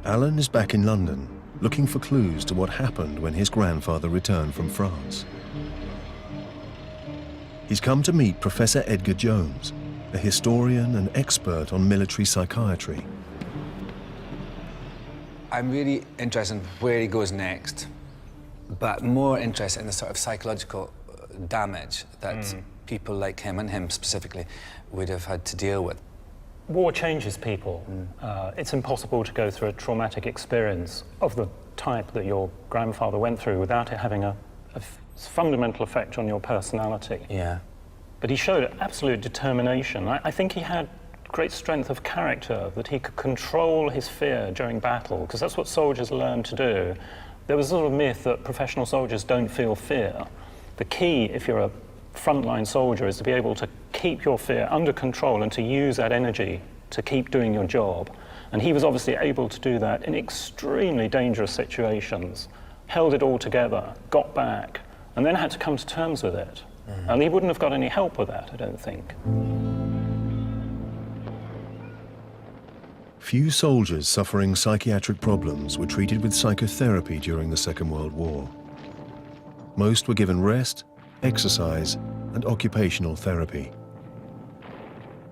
Alan is back in London, looking for clues to what happened when his grandfather returned from France. He's come to meet Professor Edgar Jones, a historian and expert on military psychiatry. I'm really interested in where he goes next, but more interested in the sort of psychological damage that people like him, and him specifically, would have had to deal with. War changes people. It's impossible to go through a traumatic experience of the type that your grandfather went through without it having a fundamental effect on your personality. Yeah. But he showed absolute determination. I think he had great strength of character, that he could control his fear during battle, because that's what soldiers learn to do. There was a sort of myth that professional soldiers don't feel fear. The key, if you're a frontline soldier, is to be able to keep your fear under control and to use that energy to keep doing your job. And he was obviously able to do that in extremely dangerous situations, held it all together, got back, and then had to come to terms with it. And he wouldn't have got any help with that, I don't think. Few soldiers suffering psychiatric problems were treated with psychotherapy during the Second World War. Most were given rest, exercise, and occupational therapy.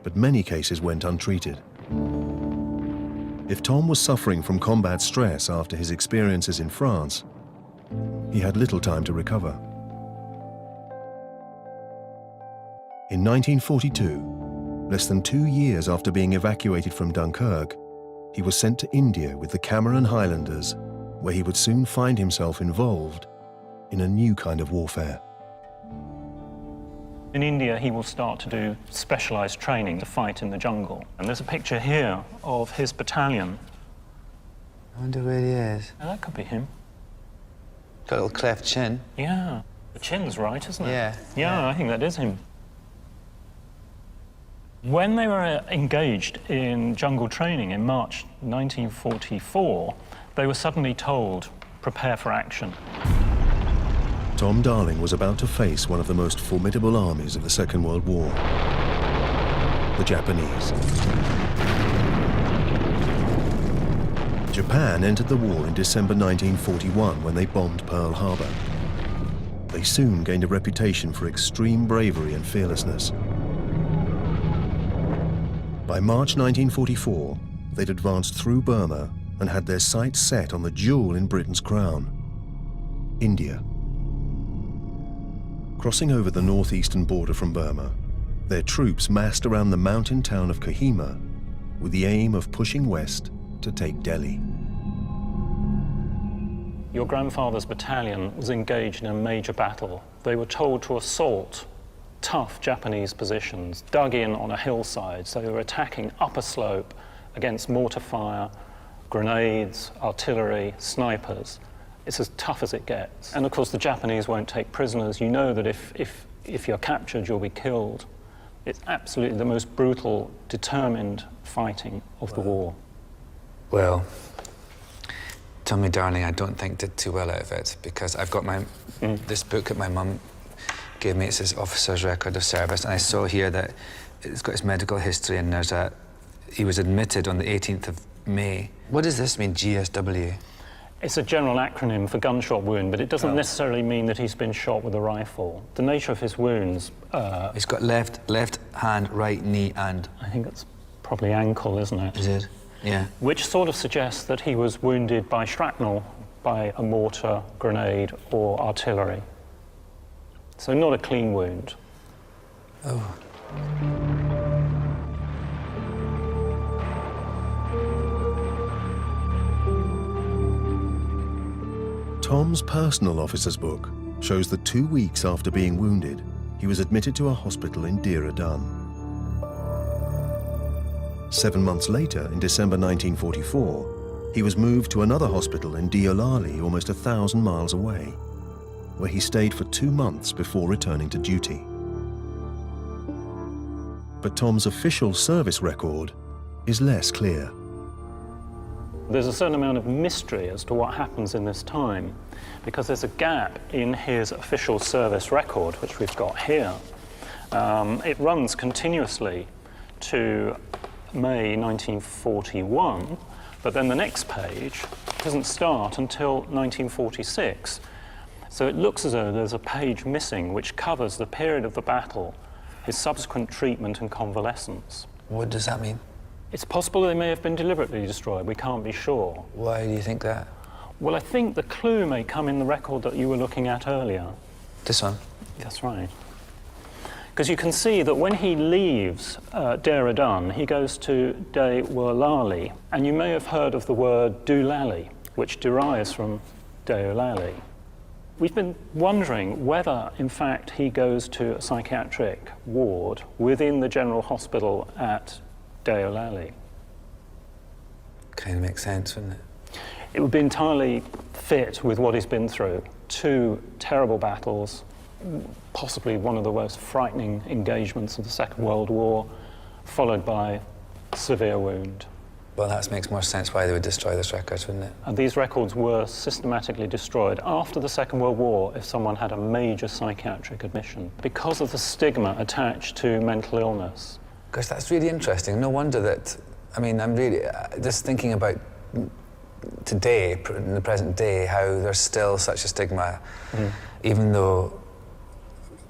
But many cases went untreated. If Tom was suffering from combat stress after his experiences in France, he had little time to recover. In 1942, less than 2 years after being evacuated from Dunkirk, he was sent to India with the Cameron Highlanders, where he would soon find himself involved in a new kind of warfare. In India, he will start to do specialized training to fight in the jungle. And there's a picture here of his battalion. I wonder where he is. Now, that could be him. Got a little cleft chin. Yeah, the chin's right, isn't it? Yeah. I think that is him. When they were engaged in jungle training in March 1944, they were suddenly told, prepare for action. Tom Darling was about to face one of the most formidable armies of the Second World War, the Japanese. Japan entered the war in December 1941 when they bombed Pearl Harbor. They soon gained a reputation for extreme bravery and fearlessness. By March 1944, they'd advanced through Burma and had their sights set on the jewel in Britain's crown, India. Crossing over the northeastern border from Burma, their troops massed around the mountain town of Kohima with the aim of pushing west to take Delhi. Your grandfather's battalion was engaged in a major battle. They were told to assault tough Japanese positions, dug in on a hillside, so they were attacking up a slope against mortar fire, grenades, artillery, snipers. It's as tough as it gets. And of course the Japanese won't take prisoners. You know that if you're captured, you'll be killed. It's absolutely the most brutal, determined fighting of the war. Well, Tommy Darling, I don't think did too well out of it, because I've got this book that my mum gave me. It says Officer's Record of Service, and I saw here that it's got his medical history, and he was admitted on the 18th of May. What does this mean, GSW? It's a general acronym for gunshot wound, but it doesn't necessarily mean that he's been shot with a rifle. The nature of his wounds... He's got left hand, right knee, and... I think it's probably ankle, isn't it? Is it? Yeah. Which sort of suggests that he was wounded by shrapnel, by a mortar, grenade, or artillery. So not a clean wound. Oh. Tom's personal officer's book shows that 2 weeks after being wounded, he was admitted to a hospital in Dehradun. 7 months later, in December 1944, he was moved to another hospital in Deolali, almost 1,000 miles away, where he stayed for 2 months before returning to duty. But Tom's official service record is less clear. There's a certain amount of mystery as to what happens in this time, because there's a gap in his official service record, which we've got here. It runs continuously to May 1941, But then the next page doesn't start until 1946. So it looks as though there's a page missing which covers the period of the battle, his subsequent treatment and convalescence. What does that mean? It's possible they may have been deliberately destroyed. We can't be sure. Why do you think that? Well, I think the clue may come in the record that you were looking at earlier. This one? That's right. Because you can see that when he leaves Dehradun, he goes to De Wurlali, and you may have heard of the word Dulali, which derives from Deolali. We've been wondering whether, in fact, he goes to a psychiatric ward within the General Hospital at Deolali. Kind of makes sense, wouldn't it? It would be entirely fit with what he's been through. 2 terrible battles, possibly one of the most frightening engagements of the Second World War, followed by a severe wound. Well, that makes more sense why they would destroy this record, wouldn't it? And these records were systematically destroyed after the Second World War if someone had a major psychiatric admission, because of the stigma attached to mental illness. Gosh, that's really interesting. No wonder that, I mean, I'm really just thinking about today, in the present day, how there's still such a stigma, even though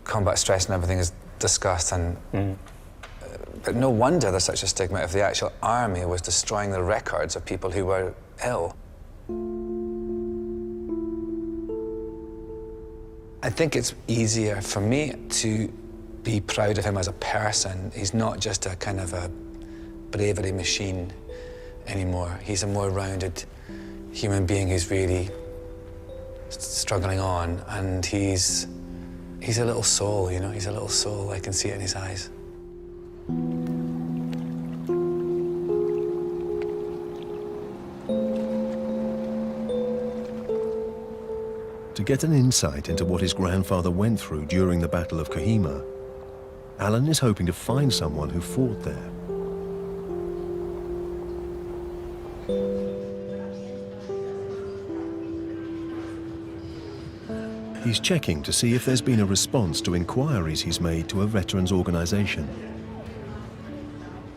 combat stress and everything is discussed. And but no wonder there's such a stigma if the actual army was destroying the records of people who were ill. I think it's easier for me to be proud of him as a person. He's not just a kind of a bravery machine anymore. He's a more rounded human being who's really struggling on, and he's a little soul, you know, he's a little soul. I can see it in his eyes. To get an insight into what his grandfather went through during the Battle of Kohima, Alan is hoping to find someone who fought there. He's checking to see if there's been a response to inquiries he's made to a veterans organisation.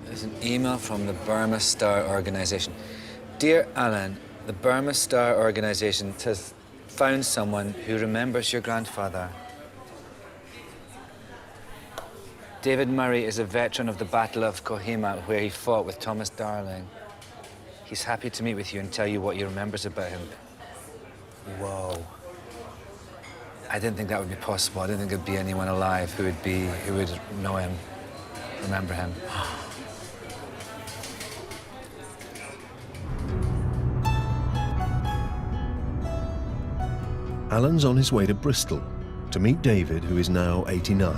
There's an email from the Burma Star Organisation. Dear Alan, the Burma Star Organisation has found someone who remembers your grandfather. David Murray is a veteran of the Battle of Kohima, where he fought with Thomas Darling. He's happy to meet with you and tell you what he remembers about him. Whoa. I didn't think that would be possible. I didn't think there'd be anyone alive who would know him, remember him. Alan's on his way to Bristol to meet David, who is now 89.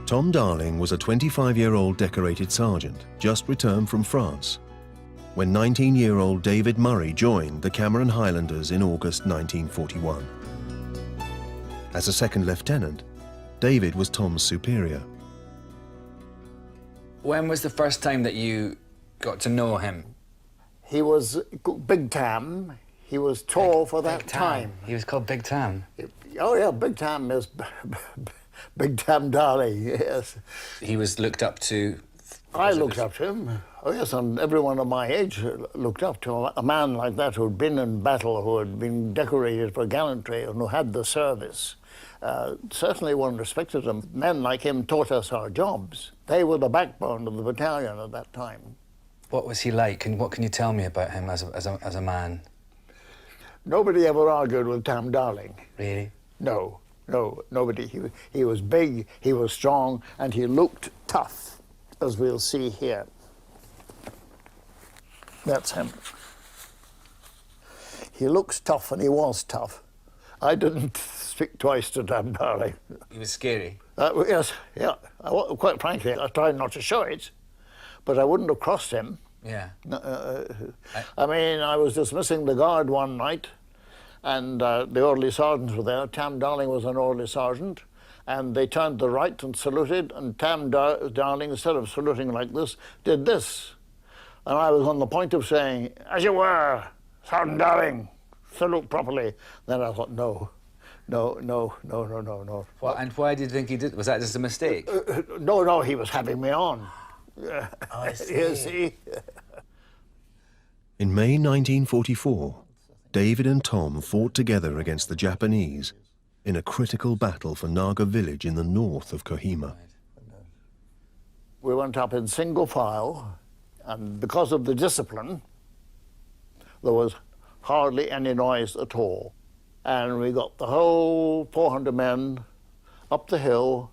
Tom Darling was a 25-year-old decorated sergeant, just returned from France, when 19-year-old David Murray joined the Cameron Highlanders in August 1941. As a second lieutenant, David was Tom's superior. When was the first time that you got to know him? He was Big Tam. He was tall for that time. He was called Big Tam. Oh yeah, Big Tam is Big Tam Darling, yes. He was looked up to. I looked up to him. Oh yes, and everyone of my age looked up to a man like that who'd been in battle, who had been decorated for gallantry, and who had the service. Certainly one respected him. Men like him taught us our jobs. They were the backbone of the battalion at that time. What was he like, and what can you tell me about him as a man? Nobody ever argued with Tam Darling. Really? No, nobody. He was big, he was strong, and he looked tough, as we'll see here. That's him. He looks tough, and he was tough. I didn't speak twice to Tam Darling. He was scary? Yes, yeah. Quite frankly, I tried not to show it, but I wouldn't have crossed him. Yeah. I mean, I was dismissing the guard one night, and the orderly sergeants were there. Tam Darling was an orderly sergeant, and they turned to the right and saluted, and Tam Darling, instead of saluting like this, did this. And I was on the point of saying, "As you were, Sergeant Darling, salute properly." Then I thought, no, No. Well, and why do you think he did? Was that just a mistake? No, he was having me on. I see. You see? In May 1944, David and Tom fought together against the Japanese in a critical battle for Naga village in the north of Kohima. We went up in single file, and because of the discipline, there was hardly any noise at all. And we got the whole 400 men up the hill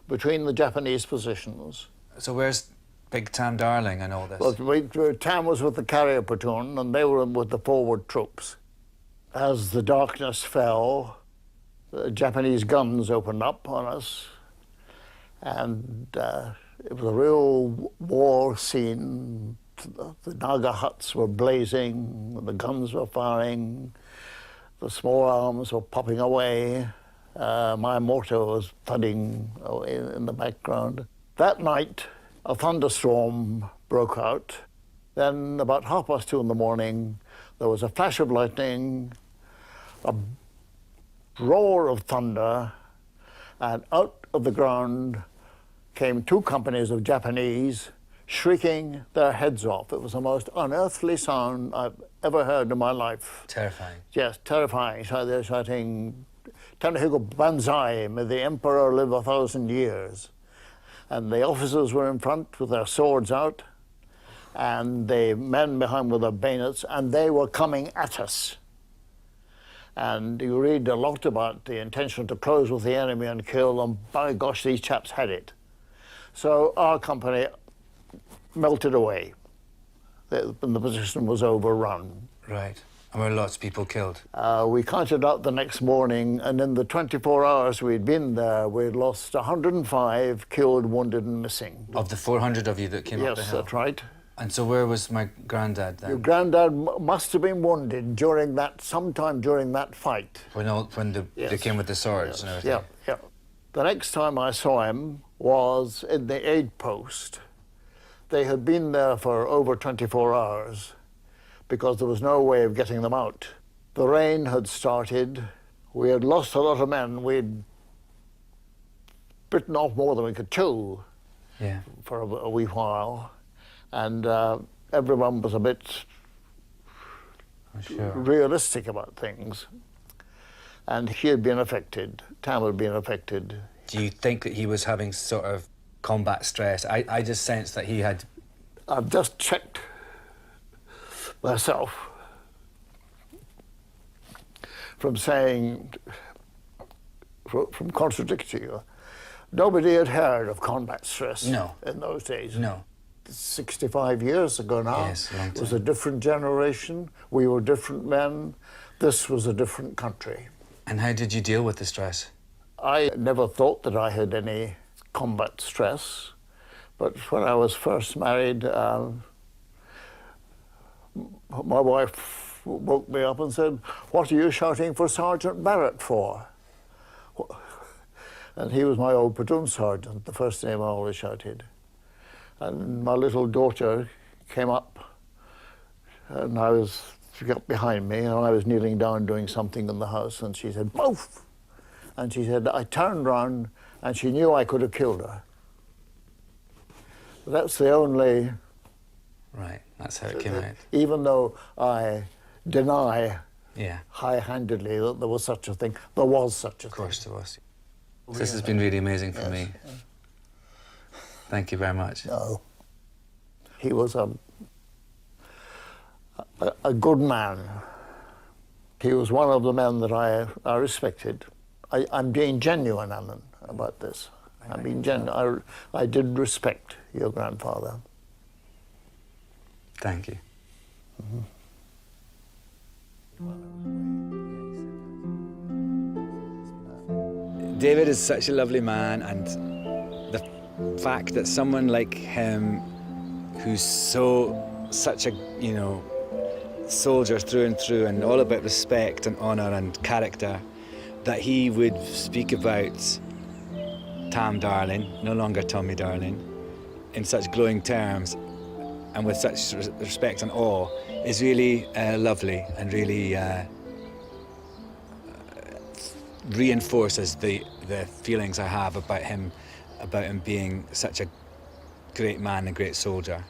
between the Japanese positions. So where's Big Tam Darling and all this? Well, Tam was with the carrier platoon, and they were with the forward troops. As the darkness fell, the Japanese guns opened up on us, and it was a real war scene. The Naga huts were blazing, the guns were firing, the small arms were popping away. My mortar was thudding in the background. That night, a thunderstorm broke out. Then, about 2:30 in the morning, there was a flash of lightning, a roar of thunder, and out of the ground came 2 companies of Japanese shrieking their heads off. It was the most unearthly sound I've ever heard in my life. Terrifying. Yes, terrifying. So they're shouting, "Tanahigo Banzai, may the emperor live 1,000 years." And the officers were in front with their swords out, and the men behind with their bayonets, and they were coming at us. And you read a lot about the intention to close with the enemy and kill them. By gosh, these chaps had it. So our company melted away. The position was overrun. Right. And were lots of people killed? We counted out the next morning, and in the 24 hours we'd been there, we'd lost 105 killed, wounded, and missing. Of the 400 of you that came up the Yes, hill? that's right. And so where was my granddad then? Your granddad must have been wounded sometime during that fight. When they Yes. came with the swords and everything? Yeah. The next time I saw him was in the aid post. They had been there for over 24 hours because there was no way of getting them out. The rain had started. We had lost a lot of men. We'd bitten off more than we could chew for a wee while. And everyone was a bit realistic about things. And he had been affected. Tam had been affected. Do you think that he was having sort of combat stress? I just sensed that he had... I've just checked myself from contradicting you. Nobody had heard of combat stress in those days. No. 65 years ago now. Yes, long time. It was a different generation. We were different men. This was a different country. And how did you deal with the stress? I never thought that I had any combat stress, but when I was first married, my wife woke me up and said, "What are you shouting for Sergeant Barrett for?" And he was my old platoon sergeant, the first name I always shouted. And my little daughter came up, and she got behind me, and I was kneeling down doing something in the house, and she said, "Move!" And she said, I turned round, and she knew I could have killed her. That's the only... Right, that's how it came out. Even though I deny Yeah. high-handedly that there was such a thing, there was such a thing. Of course there was. This has been really amazing for me. Thank you very much. No. He was a good man. He was one of the men that I respected. I'm being genuine, Alan, about this. I'm being genuine. I did respect your grandfather. Thank you. David is such a lovely man, and the fact that someone like him, who's such a, soldier through and through and all about respect and honour and character, that he would speak about Tam Darling, no longer Tommy Darling, in such glowing terms and with such respect and awe is really lovely and really reinforces the feelings I have about him being such a great man, a great soldier.